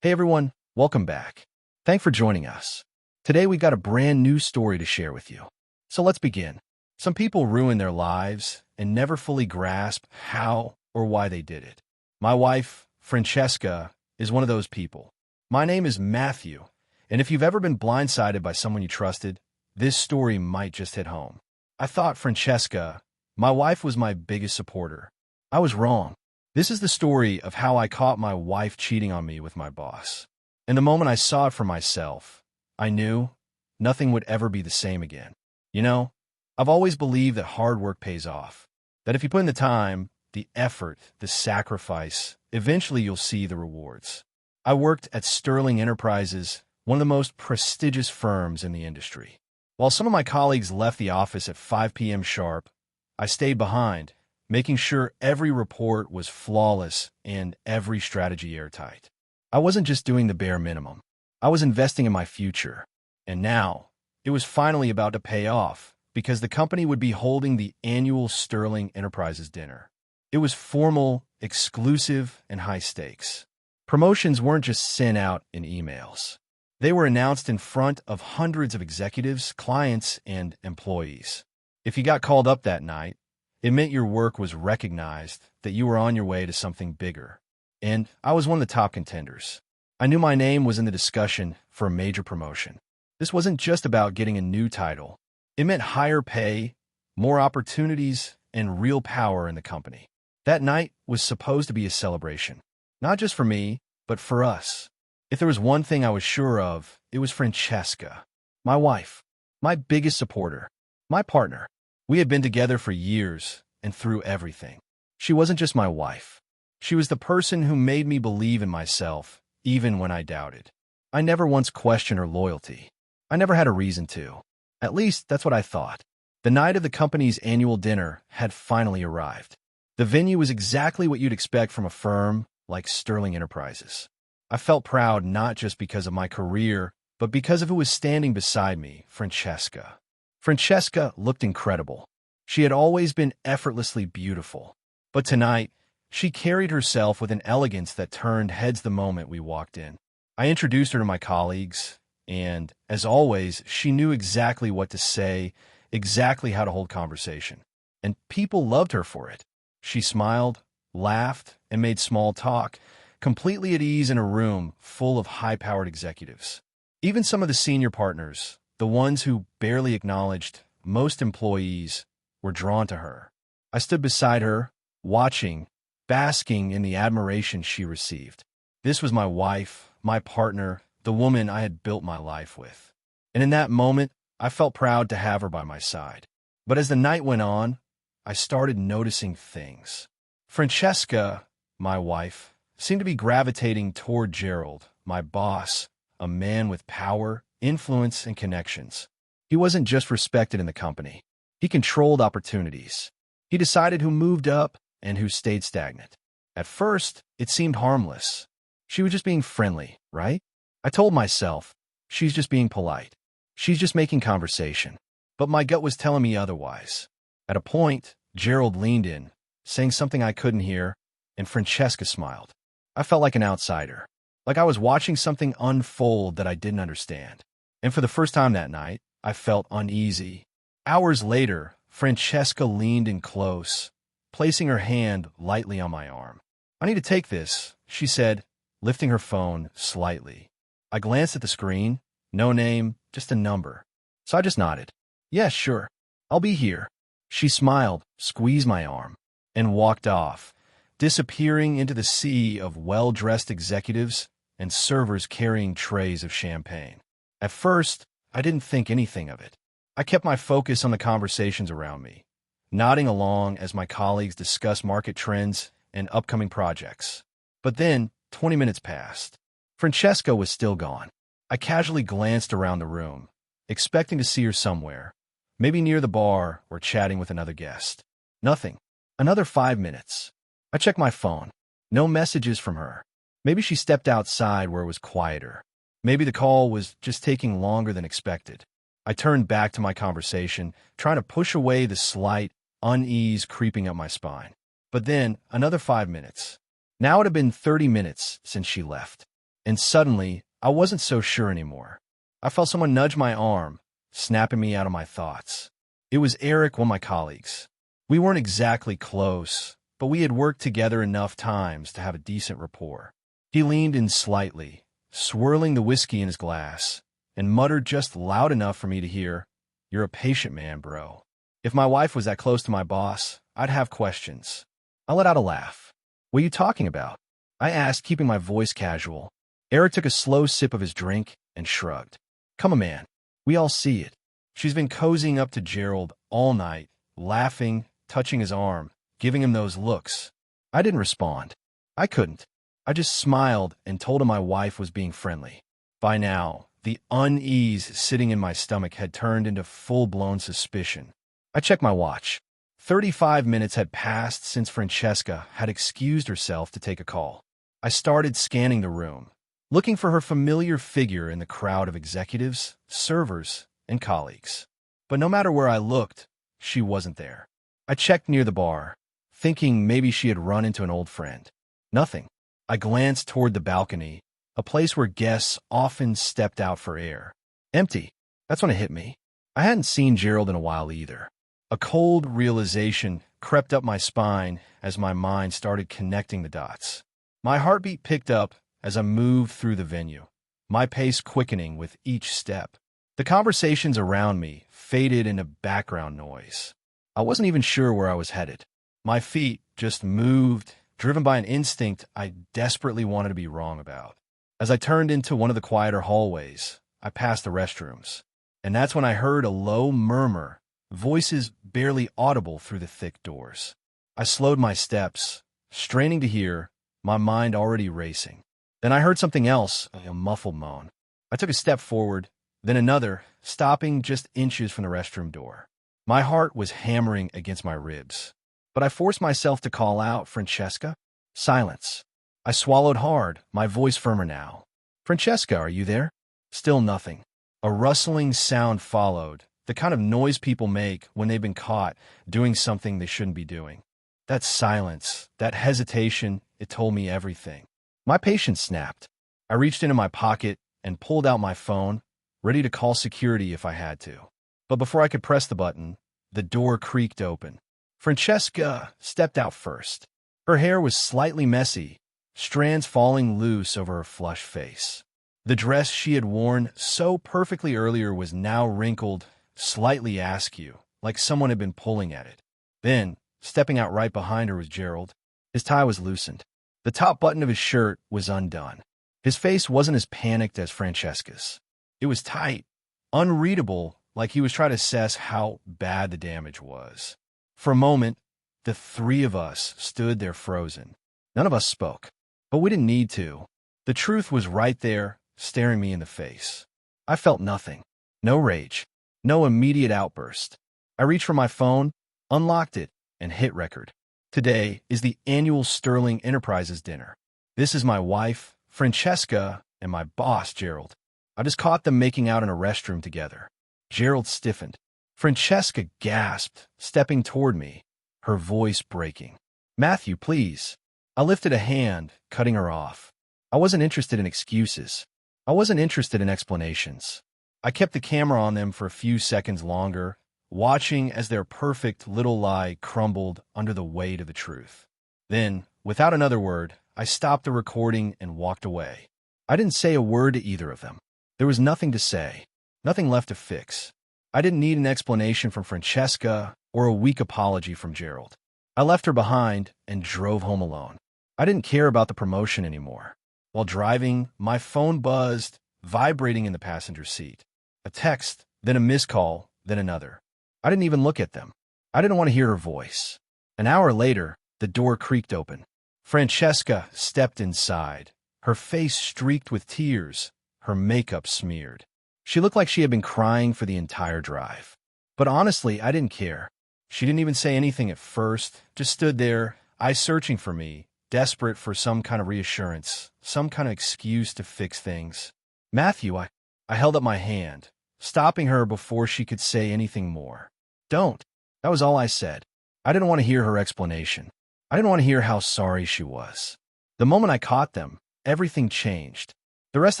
Hey everyone, welcome back. Thanks for joining us. Today we got a brand new story to share with you. So let's begin. Some people ruin their lives and never fully grasp how or why they did it. My wife, Francesca, is one of those people. My name is Matthew, and if you've ever been blindsided by someone you trusted, this story might just hit home. I thought Francesca, my wife, was my biggest supporter. I was wrong. This is the story of how I caught my wife cheating on me with my boss. And the moment I saw it for myself, I knew nothing would ever be the same again. You know, I've always believed that hard work pays off, that if you put in the time, the effort, the sacrifice, eventually you'll see the rewards. I worked at Sterling Enterprises, one of the most prestigious firms in the industry. While some of my colleagues left the office at 5 p.m. sharp, I stayed behind, making sure every report was flawless and every strategy airtight. I wasn't just doing the bare minimum. I was investing in my future. And now, it was finally about to pay off because the company would be holding the annual Sterling Enterprises dinner. It was formal, exclusive, and high stakes. Promotions weren't just sent out in emails. They were announced in front of hundreds of executives, clients, and employees. If you got called up that night, it meant your work was recognized, that you were on your way to something bigger. And I was one of the top contenders. I knew my name was in the discussion for a major promotion. This wasn't just about getting a new title. It meant higher pay, more opportunities, and real power in the company. That night was supposed to be a celebration. Not just for me, but for us. If there was one thing I was sure of, it was Francesca, my wife, my biggest supporter, my partner. We had been together for years and through everything. She wasn't just my wife. She was the person who made me believe in myself, even when I doubted. I never once questioned her loyalty. I never had a reason to. At least, that's what I thought. The night of the company's annual dinner had finally arrived. The venue was exactly what you'd expect from a firm like Sterling Enterprises. I felt proud not just because of my career, but because of who was standing beside me, Francesca. Francesca looked incredible. She had always been effortlessly beautiful. But tonight, she carried herself with an elegance that turned heads the moment we walked in. I introduced her to my colleagues, and, as always, she knew exactly what to say, exactly how to hold conversation. And people loved her for it. She smiled, laughed, and made small talk, completely at ease in a room full of high-powered executives. Even some of the senior partners, the ones who barely acknowledged most employees, were drawn to her. I stood beside her, watching, basking in the admiration she received. This was my wife, my partner, the woman I had built my life with. And in that moment, I felt proud to have her by my side. But as the night went on, I started noticing things. Francesca, my wife, seemed to be gravitating toward Gerald, my boss, a man with power, influence, and connections. He wasn't just respected in the company. He controlled opportunities. He decided who moved up and who stayed stagnant. At first, it seemed harmless. She was just being friendly, right? I told myself, she's just being polite. She's just making conversation. But my gut was telling me otherwise. At a point, Gerald leaned in, saying something I couldn't hear, and Francesca smiled. I felt like an outsider, like I was watching something unfold that I didn't understand. And for the first time that night, I felt uneasy. Hours later, Francesca leaned in close, placing her hand lightly on my arm. "I need to take this," she said, lifting her phone slightly. I glanced at the screen. No name, just a number. So I just nodded. "Yeah, sure. I'll be here." She smiled, squeezed my arm, and walked off, disappearing into the sea of well-dressed executives and servers carrying trays of champagne. At first, I didn't think anything of it. I kept my focus on the conversations around me, nodding along as my colleagues discussed market trends and upcoming projects. But then, 20 minutes passed. Francesca was still gone. I casually glanced around the room, expecting to see her somewhere, maybe near the bar or chatting with another guest. Nothing. Another 5 minutes. I checked my phone. No messages from her. Maybe she stepped outside where it was quieter. Maybe the call was just taking longer than expected. I turned back to my conversation, trying to push away the slight unease creeping up my spine. But then, another 5 minutes. Now it had been 30 minutes since she left. And suddenly, I wasn't so sure anymore. I felt someone nudge my arm, snapping me out of my thoughts. It was Eric, one of my colleagues. We weren't exactly close, but we had worked together enough times to have a decent rapport. He leaned in slightly, swirling the whiskey in his glass, and muttered just loud enough for me to hear, "You're a patient man, bro." If my wife was that close to my boss, I'd have questions. I let out a laugh. "What are you talking about?" I asked, keeping my voice casual. Eric took a slow sip of his drink and shrugged. "Come on, man. We all see it. She's been cozying up to Gerald all night, laughing, touching his arm, giving him those looks." I didn't respond. I couldn't. I just smiled and told him my wife was being friendly. By now, the unease sitting in my stomach had turned into full-blown suspicion. I checked my watch. 35 minutes had passed since Francesca had excused herself to take a call. I started scanning the room, looking for her familiar figure in the crowd of executives, servers, and colleagues. But no matter where I looked, she wasn't there. I checked near the bar, thinking maybe she had run into an old friend. Nothing. I glanced toward the balcony, a place where guests often stepped out for air. Empty. That's when it hit me. I hadn't seen Gerald in a while either. A cold realization crept up my spine as my mind started connecting the dots. My heartbeat picked up as I moved through the venue, my pace quickening with each step. The conversations around me faded into background noise. I wasn't even sure where I was headed. My feet just moved, driven by an instinct I desperately wanted to be wrong about. As I turned into one of the quieter hallways, I passed the restrooms, and that's when I heard a low murmur, voices barely audible through the thick doors. I slowed my steps, straining to hear, my mind already racing. Then I heard something else, a muffled moan. I took a step forward, then another, stopping just inches from the restroom door. My heart was hammering against my ribs, but I forced myself to call out, "Francesca?" Silence. I swallowed hard, my voice firmer now. "Francesca, are you there?" Still nothing. A rustling sound followed, the kind of noise people make when they've been caught doing something they shouldn't be doing. That silence, that hesitation, it told me everything. My patience snapped. I reached into my pocket and pulled out my phone, ready to call security if I had to. But before I could press the button, the door creaked open. Francesca stepped out first. Her hair was slightly messy, strands falling loose over her flushed face. The dress she had worn so perfectly earlier was now wrinkled, slightly askew, like someone had been pulling at it. Then, stepping out right behind her was Gerald. His tie was loosened. The top button of his shirt was undone. His face wasn't as panicked as Francesca's. It was tight, unreadable, like he was trying to assess how bad the damage was. For a moment, the three of us stood there frozen. None of us spoke, but we didn't need to. The truth was right there, staring me in the face. I felt nothing. No rage. No immediate outburst. I reached for my phone, unlocked it, and hit record. Today is the annual Sterling Enterprises dinner. This is my wife, Francesca, and my boss, Gerald. I just caught them making out in a restroom together. Gerald stiffened. Francesca gasped, stepping toward me, her voice breaking. "Matthew, please." I lifted a hand, cutting her off. I wasn't interested in excuses. I wasn't interested in explanations. I kept the camera on them for a few seconds longer, watching as their perfect little lie crumbled under the weight of the truth. Then, without another word, I stopped the recording and walked away. I didn't say a word to either of them. There was nothing to say, nothing left to fix. I didn't need an explanation from Francesca or a weak apology from Gerald. I left her behind and drove home alone. I didn't care about the promotion anymore. While driving, my phone buzzed, vibrating in the passenger seat. A text, then a missed call, then another. I didn't even look at them. I didn't want to hear her voice. An hour later, the door creaked open. Francesca stepped inside, her face streaked with tears, her makeup smeared. She looked like she had been crying for the entire drive. But honestly, I didn't care. She didn't even say anything at first, just stood there, eyes searching for me, desperate for some kind of reassurance, some kind of excuse to fix things. "Matthew," I held up my hand, stopping her before she could say anything more. "Don't." That was all I said. I didn't want to hear her explanation. I didn't want to hear how sorry she was. The moment I caught them, everything changed. The rest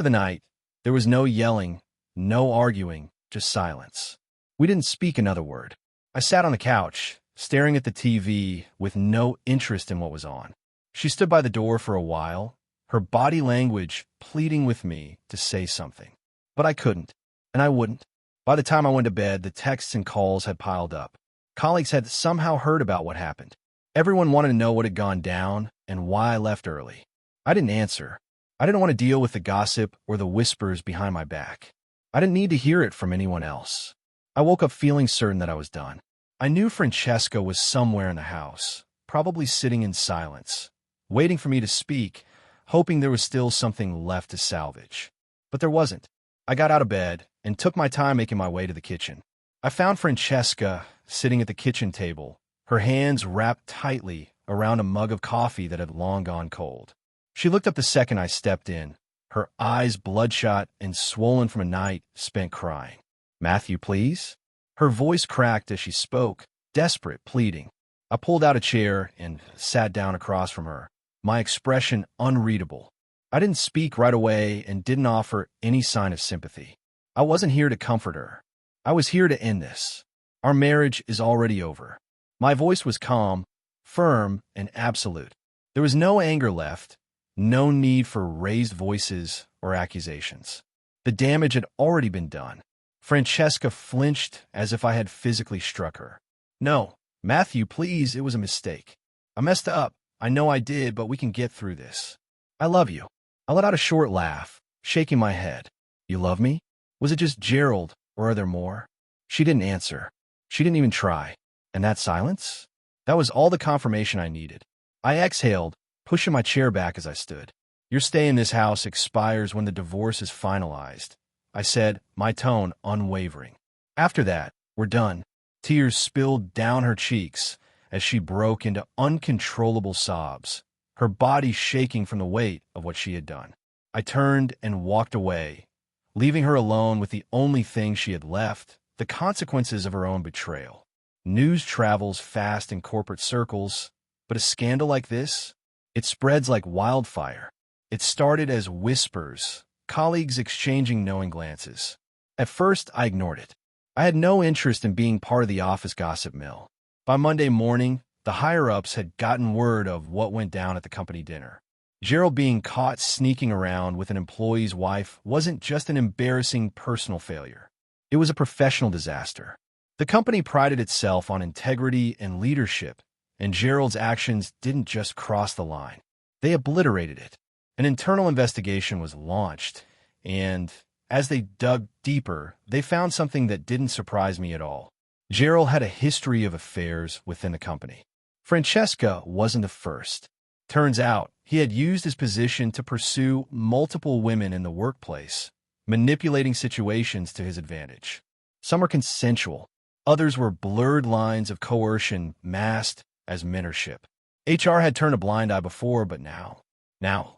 of the night, there was no yelling, no arguing, just silence. We didn't speak another word. I sat on the couch, staring at the TV with no interest in what was on. She stood by the door for a while, her body language pleading with me to say something. But I couldn't, and I wouldn't. By the time I went to bed, the texts and calls had piled up. Colleagues had somehow heard about what happened. Everyone wanted to know what had gone down and why I left early. I didn't answer. I didn't want to deal with the gossip or the whispers behind my back. I didn't need to hear it from anyone else. I woke up feeling certain that I was done. I knew Francesca was somewhere in the house, probably sitting in silence, waiting for me to speak, hoping there was still something left to salvage. But there wasn't. I got out of bed and took my time making my way to the kitchen. I found Francesca sitting at the kitchen table, her hands wrapped tightly around a mug of coffee that had long gone cold. She looked up the second I stepped in, her eyes bloodshot and swollen from a night spent crying. "Matthew, please?" Her voice cracked as she spoke, desperate, pleading. I pulled out a chair and sat down across from her, my expression unreadable. I didn't speak right away and didn't offer any sign of sympathy. I wasn't here to comfort her. I was here to end this. Our marriage is already over. My voice was calm, firm, and absolute. There was no anger left, no need for raised voices or accusations. The damage had already been done. Francesca flinched as if I had physically struck her. "No, Matthew, please, it was a mistake. I messed up. I know I did, but we can get through this. I love you." I let out a short laugh, shaking my head. "You love me? Was it just Gerald, or are there more?" She didn't answer. She didn't even try. And that silence? That was all the confirmation I needed. I exhaled, pushing my chair back as I stood. "Your stay in this house expires when the divorce is finalized," I said, my tone unwavering. "After that, we're done." Tears spilled down her cheeks as she broke into uncontrollable sobs, her body shaking from the weight of what she had done. I turned and walked away, leaving her alone with the only thing she had left, the consequences of her own betrayal. News travels fast in corporate circles, but a scandal like this, it spreads like wildfire. It started as whispers, colleagues exchanging knowing glances. At first, I ignored it. I had no interest in being part of the office gossip mill. By Monday morning, the higher-ups had gotten word of what went down at the company dinner. Gerald being caught sneaking around with an employee's wife wasn't just an embarrassing personal failure. It was a professional disaster. The company prided itself on integrity and leadership, and Gerald's actions didn't just cross the line. They obliterated it. An internal investigation was launched, and as they dug deeper, they found something that didn't surprise me at all. Gerald had a history of affairs within the company. Francesca wasn't the first. Turns out, he had used his position to pursue multiple women in the workplace, manipulating situations to his advantage. Some were consensual. Others were blurred lines of coercion masked as mentorship. HR had turned a blind eye before, but now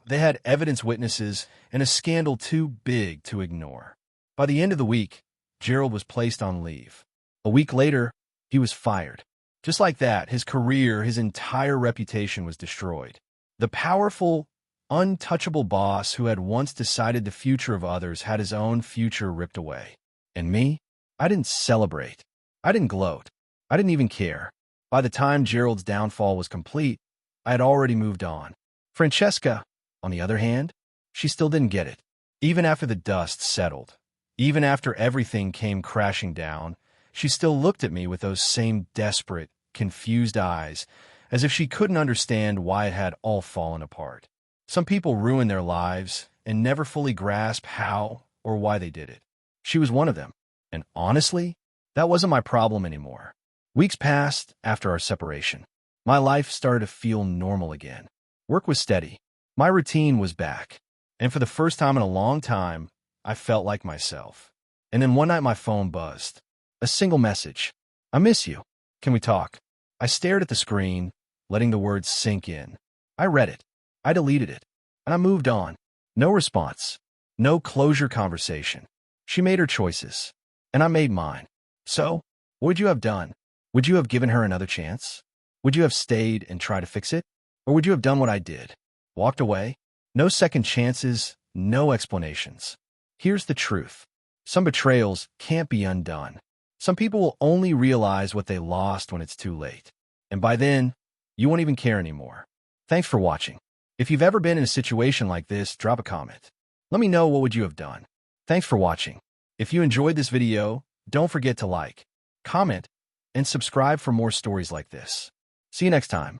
they had evidence witnesses and a scandal too big to ignore. By the end of the week, Gerald was placed on leave. A week later, he was fired. Just like that, his career, his entire reputation was destroyed. The powerful, untouchable boss who had once decided the future of others had his own future ripped away. And me? I didn't celebrate. I didn't gloat. I didn't even care. By the time Gerald's downfall was complete, I had already moved on. Francesca, on the other hand, she still didn't get it. Even after the dust settled, even after everything came crashing down, she still looked at me with those same desperate, confused eyes, as if she couldn't understand why it had all fallen apart. Some people ruin their lives and never fully grasp how or why they did it. She was one of them. And honestly, that wasn't my problem anymore. Weeks passed after our separation. My life started to feel normal again. Work was steady. My routine was back. And for the first time in a long time, I felt like myself. And then one night my phone buzzed. A single message. "I miss you. Can we talk?" I stared at the screen, letting the words sink in. I read it. I deleted it. And I moved on. No response. No closure conversation. She made her choices. And I made mine. So, what would you have done? Would you have given her another chance? Would you have stayed and tried to fix it? Or would you have done what I did? Walked away? No second chances, no explanations. Here's the truth. Some betrayals can't be undone. Some people will only realize what they lost when it's too late. And by then, you won't even care anymore. Thanks for watching. If you've ever been in a situation like this, drop a comment. Let me know what would you have done. Thanks for watching. If you enjoyed this video, don't forget to like, comment, and subscribe for more stories like this. See you next time.